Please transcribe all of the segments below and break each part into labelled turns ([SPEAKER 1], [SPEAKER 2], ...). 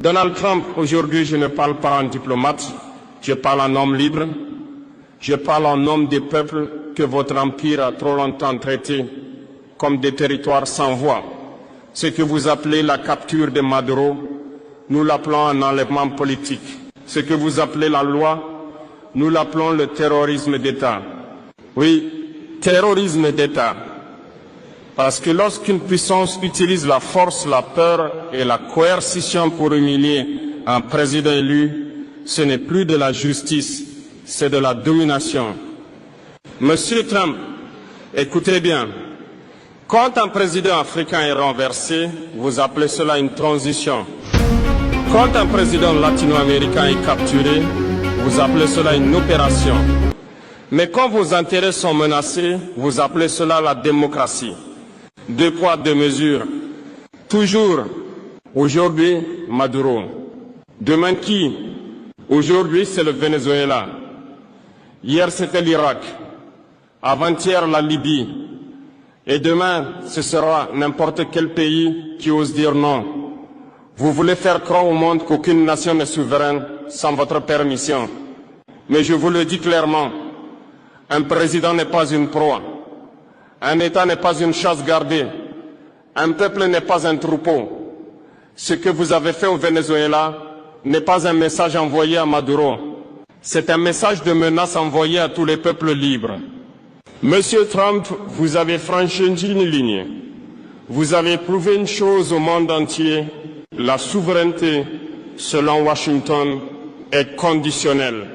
[SPEAKER 1] Donald Trump, aujourd'hui, je ne parle pas en diplomate, je parle en homme libre, je parle en homme des peuples que votre empire a trop longtemps traités comme des territoires sans voix. Ce que vous appelez la capture de Maduro, nous l'appelons un enlèvement politique. Ce que vous appelez la loi, nous l'appelons le terrorisme d'État. Oui, terrorisme d'État. Parce que lorsqu'une puissance utilise la force, la peur et la coercition pour humilier un président élu, ce n'est plus de la justice, c'est de la domination. Monsieur Trump, écoutez bien. Quand un président africain est renversé, vous appelez cela une transition. Quand un président latino-américain est capturé, vous appelez cela une opération. Mais quand vos intérêts sont menacés, vous appelez cela la démocratie. Deux poids, deux mesures. Toujours, aujourd'hui, Maduro. Demain qui? Aujourd'hui, c'est le Venezuela. Hier, c'était l'Irak. Avant-hier, la Libye. Et demain, ce sera n'importe quel pays qui ose dire non. Vous voulez faire croire au monde qu'aucune nation n'est souveraine sans votre permission. Mais je vous le dis clairement, un président n'est pas une proie. Un État n'est pas une chasse gardée. Un peuple n'est pas un troupeau. Ce que vous avez fait au Venezuela n'est pas un message envoyé à Maduro. C'est un message de menace envoyé à tous les peuples libres. Monsieur Trump, vous avez franchi une ligne. Vous avez prouvé une chose au monde entier. La souveraineté, selon Washington, est conditionnelle.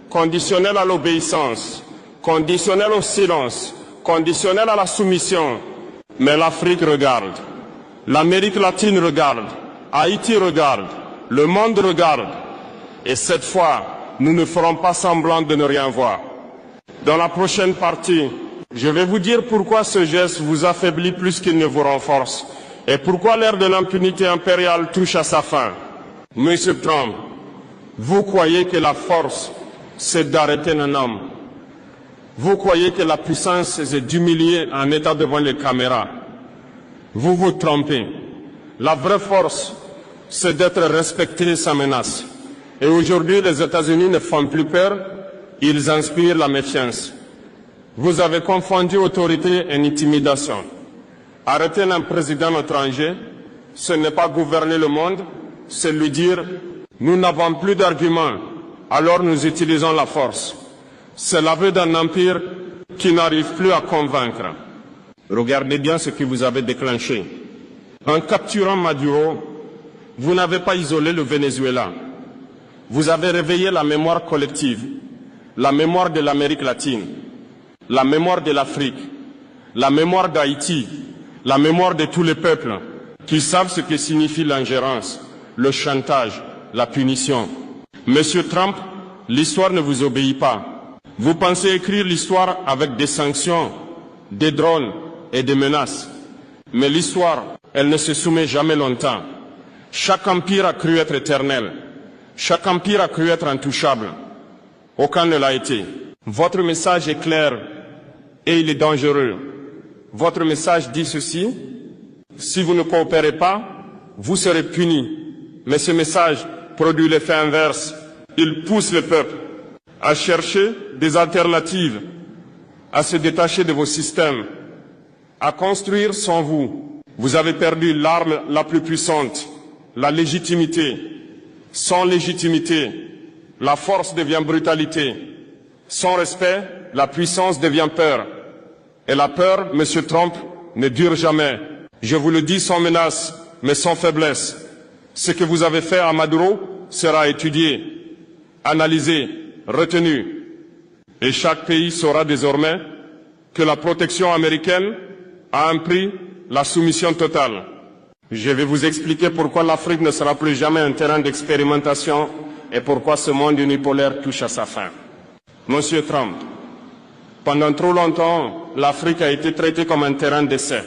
[SPEAKER 1] Conditionnelle à l'obéissance, conditionnelle au silence, conditionnelle à la soumission. Mais l'Afrique regarde, l'Amérique latine regarde, Haïti regarde, le monde regarde. Et cette fois, nous ne ferons pas semblant de ne rien voir. Dans la prochaine partie, je vais vous dire pourquoi ce geste vous affaiblit plus qu'il ne vous renforce et pourquoi l'ère de l'impunité impériale touche à sa fin. Monsieur Trump, vous croyez que la force, c'est d'arrêter un homme. Vous croyez que la puissance, c'est d'humilier un État devant les caméras. Vous vous trompez. La vraie force, c'est d'être respecté sans menace. Et aujourd'hui, les États-Unis ne font plus peur. Ils inspirent la méfiance. Vous avez confondu autorité et intimidation. Arrêter un président étranger, ce n'est pas gouverner le monde, c'est lui dire « nous n'avons plus d'arguments, alors nous utilisons la force ». C'est l'aveu d'un empire qui n'arrive plus à convaincre. Regardez bien ce que vous avez déclenché. En capturant Maduro, vous n'avez pas isolé le Venezuela. Vous avez réveillé la mémoire collective. La mémoire de l'Amérique latine, la mémoire de l'Afrique, la mémoire d'Haïti, la mémoire de tous les peuples qui savent ce que signifie l'ingérence, le chantage, la punition. Monsieur Trump, l'histoire ne vous obéit pas. Vous pensez écrire l'histoire avec des sanctions, des drones et des menaces. Mais l'histoire, elle ne se soumet jamais longtemps. Chaque empire a cru être éternel. Chaque empire a cru être intouchable. Aucun ne l'a été. Votre message est clair et il est dangereux. Votre message dit ceci, si vous ne coopérez pas, vous serez punis. Mais ce message produit l'effet inverse. Il pousse le peuple à chercher des alternatives, à se détacher de vos systèmes, à construire sans vous. Vous avez perdu l'arme la plus puissante, la légitimité. Sans légitimité, la force devient brutalité. Sans respect, la puissance devient peur. Et la peur, Monsieur Trump, ne dure jamais. Je vous le dis sans menace, mais sans faiblesse. Ce que vous avez fait à Maduro sera étudié, analysé, retenu. Et chaque pays saura désormais que la protection américaine a un prix, la soumission totale. Je vais vous expliquer pourquoi l'Afrique ne sera plus jamais un terrain d'expérimentation et pourquoi ce monde unipolaire touche à sa fin. Monsieur Trump, pendant trop longtemps, l'Afrique a été traitée comme un terrain d'essai,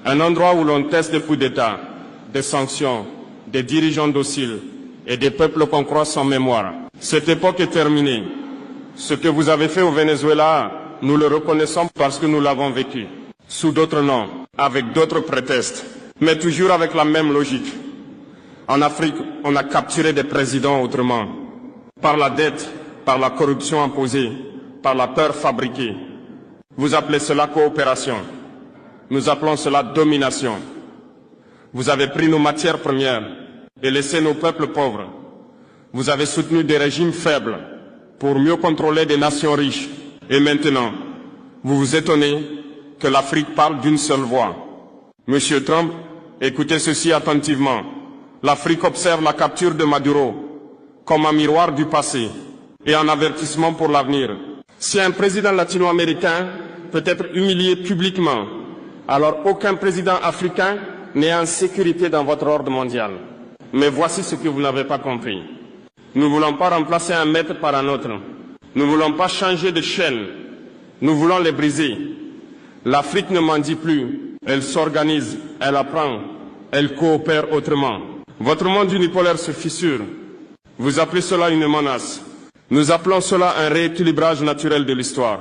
[SPEAKER 1] un endroit où l'on teste des coups d'État, des sanctions, des dirigeants dociles et des peuples qu'on croit sans mémoire. Cette époque est terminée. Ce que vous avez fait au Venezuela, nous le reconnaissons parce que nous l'avons vécu, sous d'autres noms, avec d'autres prétextes, mais toujours avec la même logique. En Afrique, on a capturé des présidents autrement, par la dette, par la corruption imposée, par la peur fabriquée. Vous appelez cela coopération. Nous appelons cela domination. Vous avez pris nos matières premières et laissé nos peuples pauvres. Vous avez soutenu des régimes faibles pour mieux contrôler des nations riches. Et maintenant, vous vous étonnez que l'Afrique parle d'une seule voix. Monsieur Trump, écoutez ceci attentivement. L'Afrique observe la capture de Maduro comme un miroir du passé et un avertissement pour l'avenir. Si un président latino-américain peut être humilié publiquement, alors aucun président africain n'est en sécurité dans votre ordre mondial. Mais voici ce que vous n'avez pas compris. Nous ne voulons pas remplacer un maître par un autre. Nous ne voulons pas changer de chaîne. Nous voulons les briser. L'Afrique ne mendie plus. Elle s'organise, elle apprend, elle coopère autrement. Votre monde unipolaire se fissure. Vous appelez cela une menace. Nous appelons cela un rééquilibrage naturel de l'histoire.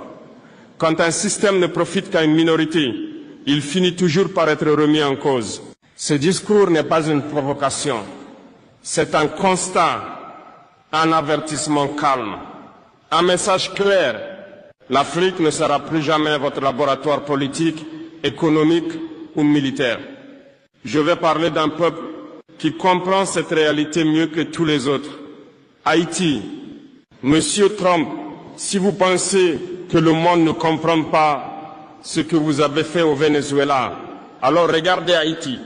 [SPEAKER 1] Quand un système ne profite qu'à une minorité, il finit toujours par être remis en cause. Ce discours n'est pas une provocation. C'est un constat, un avertissement calme, un message clair. L'Afrique ne sera plus jamais votre laboratoire politique, économique ou militaire. Je vais parler d'un peuple qui comprend cette réalité mieux que tous les autres. Haïti. Monsieur Trump, si vous pensez que le monde ne comprend pas ce que vous avez fait au Venezuela, alors regardez Haïti.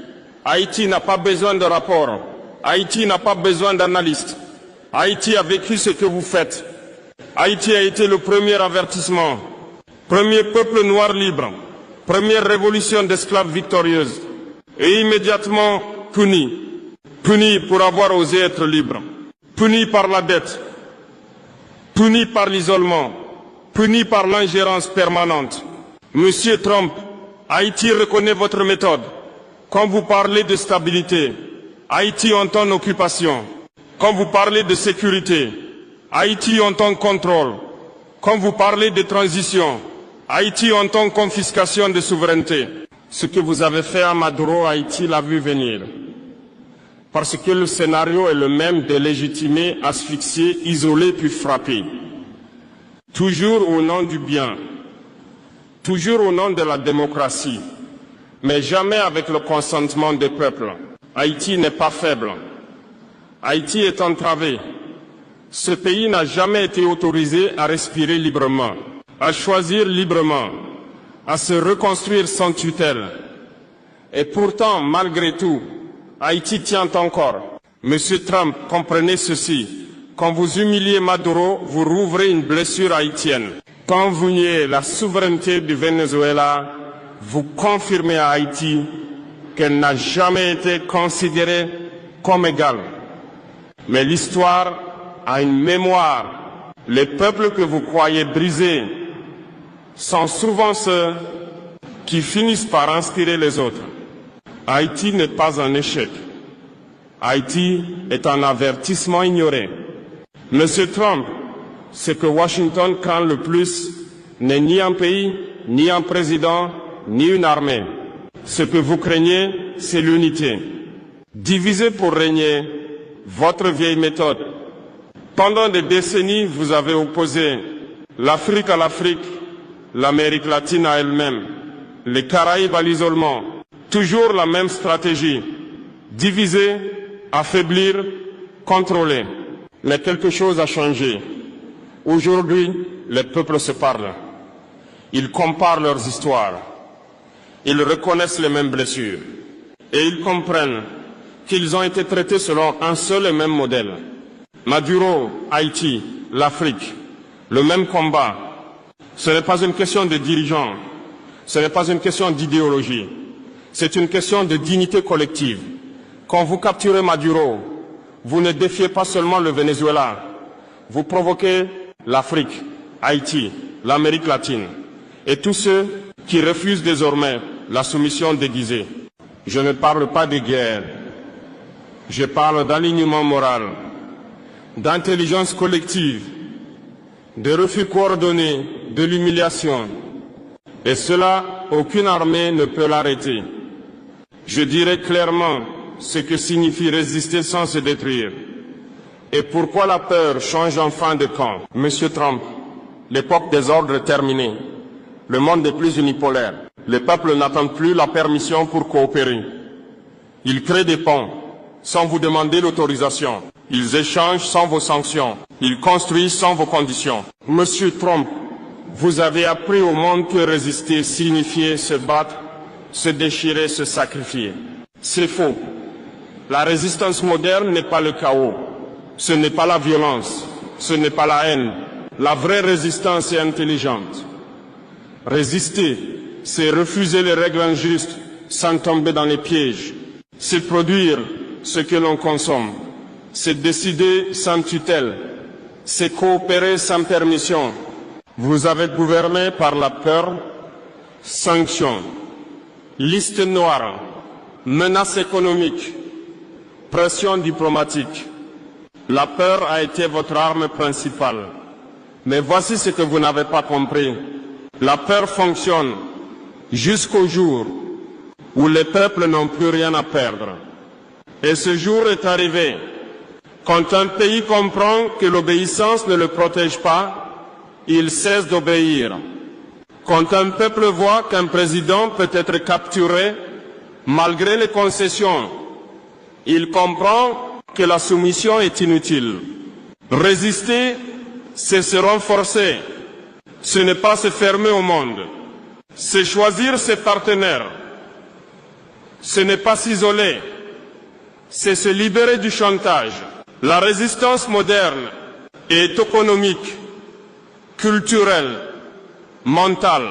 [SPEAKER 1] Haïti n'a pas besoin de rapport. Haïti n'a pas besoin d'analystes. Haïti a vécu ce que vous faites. Haïti a été le premier avertissement, premier peuple noir libre, première révolution d'esclaves victorieuse, et immédiatement puni. Puni pour avoir osé être libre, puni par la dette, puni par l'isolement, puni par l'ingérence permanente. Monsieur Trump, Haïti reconnaît votre méthode. Quand vous parlez de stabilité, Haïti entend occupation. Quand vous parlez de sécurité, Haïti entend contrôle. Quand vous parlez de transition, Haïti entend confiscation de souveraineté. Ce que vous avez fait à Maduro, Haïti l'a vu venir. Parce que le scénario est le même de légitimer, asphyxier, isoler puis frapper. Toujours au nom du bien, toujours au nom de la démocratie, mais jamais avec le consentement des peuples. Haïti n'est pas faible. Haïti est entravé. Ce pays n'a jamais été autorisé à respirer librement, à choisir librement, à se reconstruire sans tutelle. Et pourtant, malgré tout, Haïti tient encore. Monsieur Trump, comprenez ceci. Quand vous humiliez Maduro, vous rouvrez une blessure haïtienne. Quand vous niez la souveraineté du Venezuela, vous confirmez à Haïti qu'elle n'a jamais été considérée comme égale. Mais l'histoire a une mémoire. Les peuples que vous croyez brisés sont souvent ceux qui finissent par inspirer les autres. Haïti n'est pas un échec. Haïti est un avertissement ignoré. Monsieur Trump, ce que Washington craint le plus n'est ni un pays, ni un président, ni une armée. Ce que vous craignez, c'est l'unité. Diviser pour régner, votre vieille méthode. Pendant des décennies, vous avez opposé l'Afrique à l'Afrique, l'Amérique latine à elle-même, les Caraïbes à l'isolement. Toujours la même stratégie. Diviser, affaiblir, contrôler. Mais quelque chose a changé. Aujourd'hui, les peuples se parlent. Ils comparent leurs histoires. Ils reconnaissent les mêmes blessures. Et ils comprennent qu'ils ont été traités selon un seul et même modèle. Maduro, Haïti, l'Afrique, le même combat. Ce n'est pas une question de dirigeants. Ce n'est pas une question d'idéologie. C'est une question de dignité collective. Quand vous capturez Maduro, vous ne défiez pas seulement le Venezuela. Vous provoquez l'Afrique, Haïti, l'Amérique latine et tous ceux qui refusent désormais la soumission déguisée. Je ne parle pas de guerre. Je parle d'alignement moral, d'intelligence collective, de refus coordonné, de l'humiliation. Et cela, aucune armée ne peut l'arrêter. Je dirais clairement ce que signifie résister sans se détruire. Et pourquoi la peur change enfin de camp? Monsieur Trump, l'époque des ordres est terminée. Le monde n'est plus unipolaire. Les peuples n'attendent plus la permission pour coopérer. Ils créent des ponts sans vous demander l'autorisation. Ils échangent sans vos sanctions. Ils construisent sans vos conditions. Monsieur Trump, vous avez appris au monde que résister signifiait se battre, se déchirer, se sacrifier. C'est faux. La résistance moderne n'est pas le chaos. Ce n'est pas la violence. Ce n'est pas la haine. La vraie résistance est intelligente. Résister, c'est refuser les règles injustes sans tomber dans les pièges. C'est produire ce que l'on consomme. C'est décider sans tutelle. C'est coopérer sans permission. Vous avez gouverné par la peur, sanctions, liste noire, menaces économiques, pression diplomatique. La peur a été votre arme principale. Mais voici ce que vous n'avez pas compris. La peur fonctionne jusqu'au jour où les peuples n'ont plus rien à perdre. Et ce jour est arrivé. Quand un pays comprend que l'obéissance ne le protège pas, il cesse d'obéir. Quand un peuple voit qu'un président peut être capturé malgré les concessions, il comprend que la soumission est inutile. Résister, c'est se renforcer. Ce n'est pas se fermer au monde. C'est choisir ses partenaires. Ce n'est pas s'isoler. C'est se libérer du chantage. La résistance moderne est économique, culturelle, mentale.